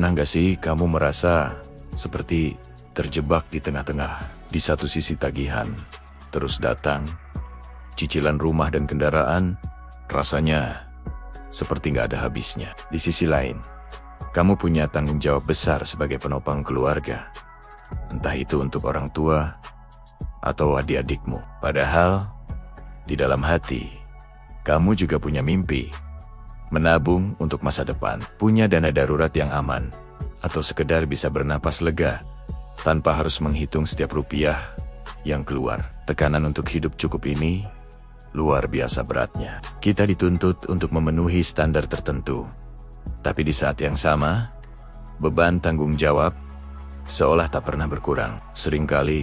Pernah nggak sih kamu merasa seperti terjebak di tengah-tengah? Di satu sisi tagihan terus datang, cicilan rumah dan kendaraan rasanya seperti nggak ada habisnya. Di sisi lain, kamu punya tanggung jawab besar sebagai penopang keluarga. Entah itu untuk orang tua atau adik-adikmu. Padahal, di dalam hati, kamu juga punya mimpi. Menabung untuk masa depan, punya dana darurat yang aman, atau sekedar bisa bernapas lega, tanpa harus menghitung setiap rupiah yang keluar. Tekanan untuk hidup cukup ini luar biasa beratnya. Kita dituntut untuk memenuhi standar tertentu. Tapi di saat yang sama, beban tanggung jawab seolah tak pernah berkurang. Seringkali,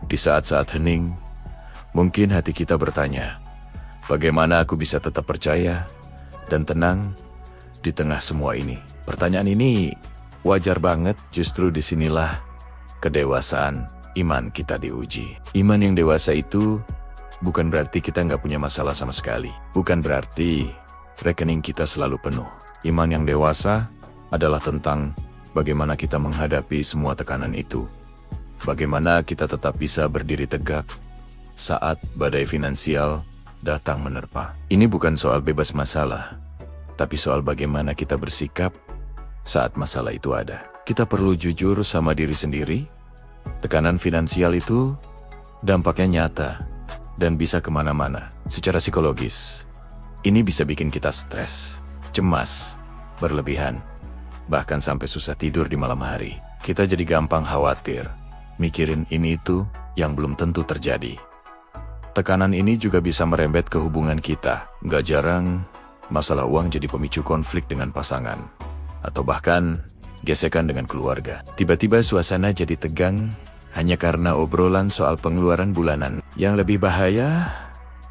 di saat-saat hening, mungkin hati kita bertanya, bagaimana aku bisa tetap percaya dan tenang di tengah semua ini? Pertanyaan ini wajar banget, justru disinilah kedewasaan iman kita diuji. Iman yang dewasa itu bukan berarti kita nggak punya masalah sama sekali. Bukan berarti rekening kita selalu penuh. Iman yang dewasa adalah tentang bagaimana kita menghadapi semua tekanan itu. Bagaimana kita tetap bisa berdiri tegak saat badai finansial datang menerpa. Ini bukan soal bebas masalah, tapi soal bagaimana kita bersikap saat masalah itu ada. Kita perlu jujur sama diri sendiri. Tekanan finansial itu dampaknya nyata dan bisa kemana-mana. Secara psikologis, ini bisa bikin kita stres, cemas, berlebihan, bahkan sampai susah tidur di malam hari. Kita jadi gampang khawatir, mikirin ini itu yang belum tentu terjadi. Tekanan ini juga bisa merembet ke hubungan kita. Nggak jarang, masalah uang jadi pemicu konflik dengan pasangan, atau bahkan gesekan dengan keluarga. Tiba-tiba suasana jadi tegang hanya karena obrolan soal pengeluaran bulanan. Yang lebih bahaya,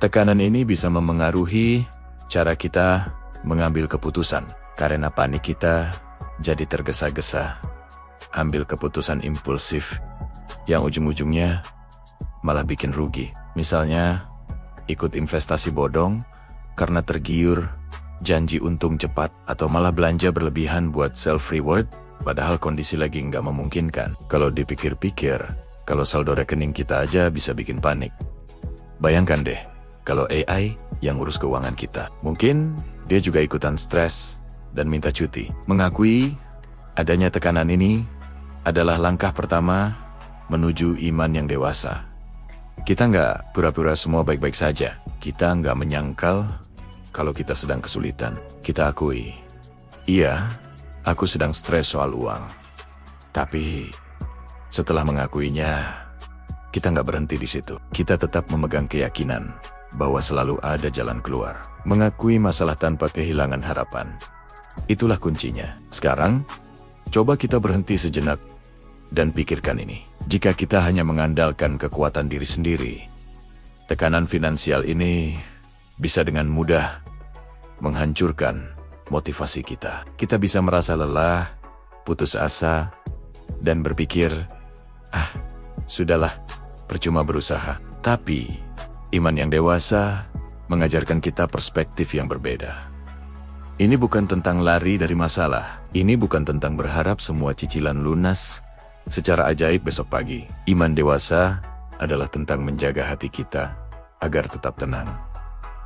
tekanan ini bisa memengaruhi cara kita mengambil keputusan. Karena panik kita jadi tergesa-gesa, ambil keputusan impulsif yang ujung-ujungnya malah bikin rugi. Misalnya, ikut investasi bodong karena tergiur janji untung cepat, atau malah belanja berlebihan buat self-reward, padahal kondisi lagi nggak memungkinkan. Kalau dipikir-pikir, kalau saldo rekening kita aja bisa bikin panik. Bayangkan deh, kalau AI yang ngurus keuangan kita. Mungkin dia juga ikutan stres dan minta cuti. Mengakui adanya tekanan ini adalah langkah pertama menuju iman yang dewasa. Kita nggak pura-pura semua baik-baik saja. Kita nggak menyangkal kalau kita sedang kesulitan. Kita akui, iya, aku sedang stres soal uang. Tapi setelah mengakuinya, kita nggak berhenti di situ. Kita tetap memegang keyakinan bahwa selalu ada jalan keluar. Mengakui masalah tanpa kehilangan harapan, itulah kuncinya. Sekarang, coba kita berhenti sejenak dan pikirkan ini. Jika kita hanya mengandalkan kekuatan diri sendiri, tekanan finansial ini bisa dengan mudah menghancurkan motivasi kita. Kita bisa merasa lelah, putus asa, dan berpikir, sudahlah, percuma berusaha. Tapi, iman yang dewasa mengajarkan kita perspektif yang berbeda. Ini bukan tentang lari dari masalah. Ini bukan tentang berharap semua cicilan lunas secara ajaib besok pagi. Iman dewasa adalah tentang menjaga hati kita agar tetap tenang,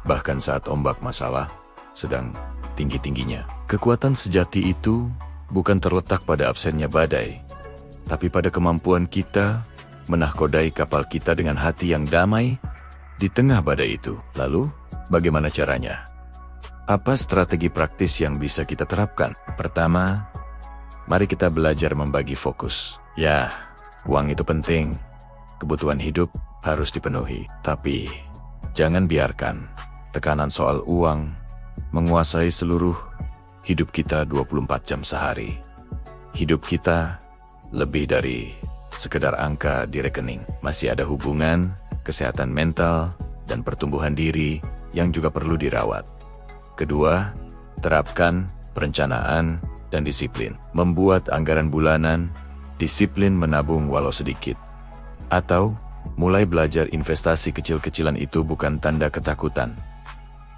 bahkan saat ombak masalah sedang tinggi-tingginya. Kekuatan sejati itu bukan terletak pada absennya badai, tapi pada kemampuan kita menahkodai kapal kita dengan hati yang damai di tengah badai itu. Lalu, bagaimana caranya? Apa strategi praktis yang bisa kita terapkan? Pertama, mari kita belajar membagi fokus. Ya, uang itu penting. Kebutuhan hidup harus dipenuhi. Tapi, jangan biarkan tekanan soal uang menguasai seluruh hidup kita 24 jam sehari. Hidup kita lebih dari sekedar angka di rekening. Masih ada hubungan, kesehatan mental, dan pertumbuhan diri yang juga perlu dirawat. Kedua, terapkan perencanaan dan disiplin. Membuat anggaran bulanan, disiplin menabung walau sedikit. Atau, mulai belajar investasi kecil-kecilan itu bukan tanda ketakutan,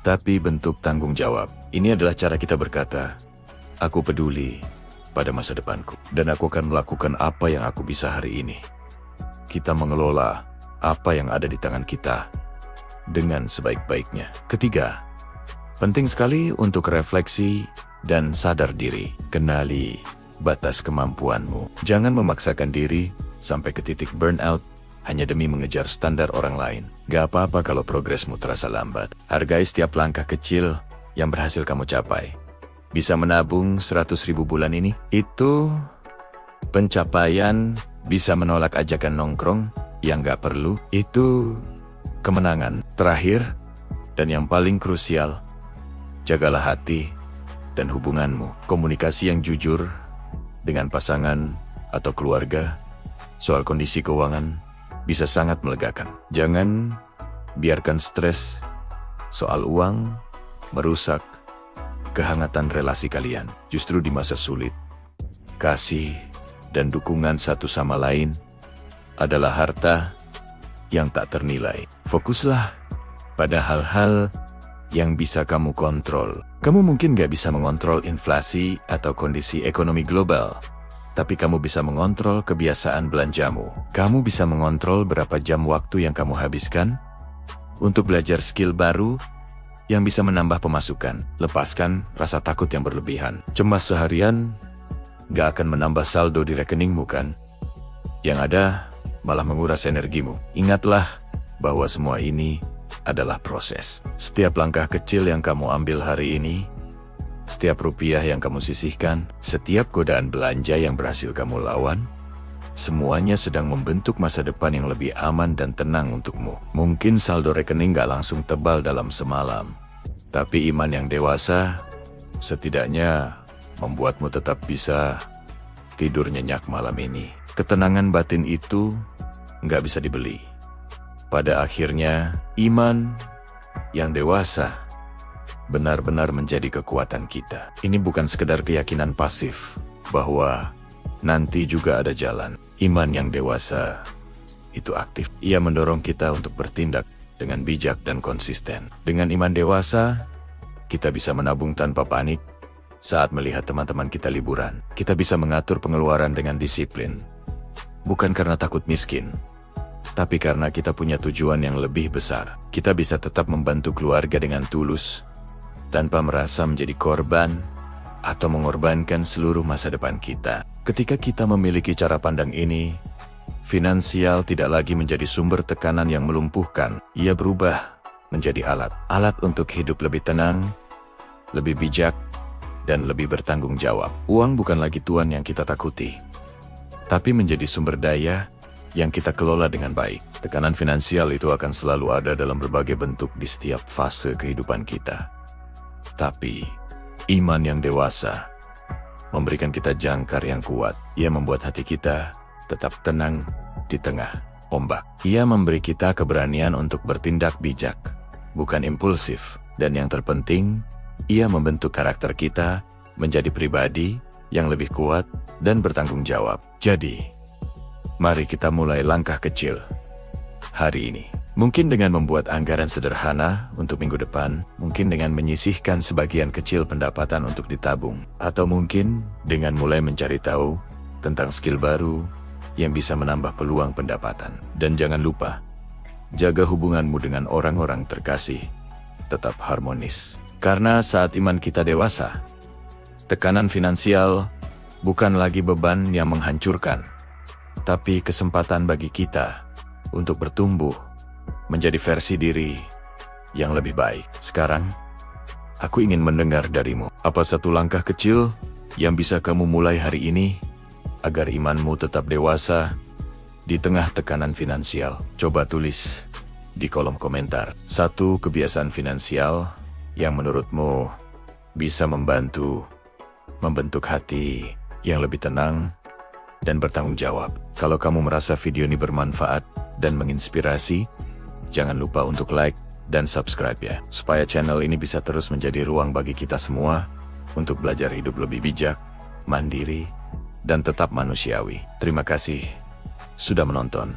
tapi bentuk tanggung jawab. Ini adalah cara kita berkata, aku peduli pada masa depanku. Dan aku akan melakukan apa yang aku bisa hari ini. Kita mengelola apa yang ada di tangan kita dengan sebaik-baiknya. Ketiga, penting sekali untuk refleksi dan sadar diri. Kenali batas kemampuanmu. Jangan memaksakan diri sampai ke titik burnout hanya demi mengejar standar orang lain. Gak apa-apa kalau progresmu terasa lambat. Hargai setiap langkah kecil yang berhasil kamu capai. Bisa menabung 100.000 bulan ini, itu pencapaian. Bisa menolak ajakan nongkrong yang gak perlu, itu kemenangan. Terakhir, dan yang paling krusial, jagalah hati dan hubunganmu. Komunikasi yang jujur dengan pasangan atau keluarga soal kondisi keuangan bisa sangat melegakan. Jangan biarkan stres soal uang merusak kehangatan relasi kalian. Justru di masa sulit, kasih dan dukungan satu sama lain adalah harta yang tak ternilai. Fokuslah pada hal-hal yang bisa kamu kontrol. Kamu mungkin gak bisa mengontrol inflasi atau kondisi ekonomi global, tapi kamu bisa mengontrol kebiasaan belanjamu. Kamu bisa mengontrol berapa jam waktu yang kamu habiskan untuk belajar skill baru yang bisa menambah pemasukan. Lepaskan rasa takut yang berlebihan. Cemas seharian gak akan menambah saldo di rekeningmu kan? Yang ada malah menguras energimu. Ingatlah bahwa semua ini adalah proses. Setiap langkah kecil yang kamu ambil hari ini, setiap rupiah yang kamu sisihkan, setiap godaan belanja yang berhasil kamu lawan, semuanya sedang membentuk masa depan yang lebih aman dan tenang untukmu. Mungkin saldo rekening gak langsung tebal dalam semalam, tapi iman yang dewasa setidaknya membuatmu tetap bisa tidur nyenyak malam ini. Ketenangan batin itu gak bisa dibeli. Pada akhirnya, iman yang dewasa benar-benar menjadi kekuatan kita. Ini bukan sekedar keyakinan pasif bahwa nanti juga ada jalan. Iman yang dewasa itu aktif. Ia mendorong kita untuk bertindak dengan bijak dan konsisten. Dengan iman dewasa, kita bisa menabung tanpa panik saat melihat teman-teman kita liburan. Kita bisa mengatur pengeluaran dengan disiplin. Bukan karena takut miskin, tapi karena kita punya tujuan yang lebih besar. Kita bisa tetap membantu keluarga dengan tulus, tanpa merasa menjadi korban atau mengorbankan seluruh masa depan kita. Ketika kita memiliki cara pandang ini, finansial tidak lagi menjadi sumber tekanan yang melumpuhkan. Ia berubah menjadi alat untuk hidup lebih tenang, lebih bijak, dan lebih bertanggung jawab. Uang bukan lagi tuan yang kita takuti, tapi menjadi sumber daya yang kita kelola dengan baik. Tekanan finansial itu akan selalu ada dalam berbagai bentuk di setiap fase kehidupan kita. Tapi, iman yang dewasa memberikan kita jangkar yang kuat. Ia membuat hati kita tetap tenang di tengah ombak. Ia memberi kita keberanian untuk bertindak bijak, bukan impulsif. Dan yang terpenting, ia membentuk karakter kita menjadi pribadi yang lebih kuat dan bertanggung jawab. Jadi, mari kita mulai langkah kecil hari ini. Mungkin dengan membuat anggaran sederhana untuk minggu depan, mungkin dengan menyisihkan sebagian kecil pendapatan untuk ditabung, atau mungkin dengan mulai mencari tahu tentang skill baru yang bisa menambah peluang pendapatan. Dan jangan lupa, jaga hubunganmu dengan orang-orang terkasih tetap harmonis. Karena saat iman kita dewasa, tekanan finansial bukan lagi beban yang menghancurkan, tapi kesempatan bagi kita untuk bertumbuh menjadi versi diri yang lebih baik. Sekarang, aku ingin mendengar darimu. Apa satu langkah kecil yang bisa kamu mulai hari ini agar imanmu tetap dewasa di tengah tekanan finansial? Coba tulis di kolom komentar. Satu kebiasaan finansial yang menurutmu bisa membentuk hati yang lebih tenang dan bertanggung jawab. Kalau kamu merasa video ini bermanfaat dan menginspirasi, jangan lupa untuk like dan subscribe ya, supaya channel ini bisa terus menjadi ruang bagi kita semua untuk belajar hidup lebih bijak, mandiri, dan tetap manusiawi. Terima kasih sudah menonton.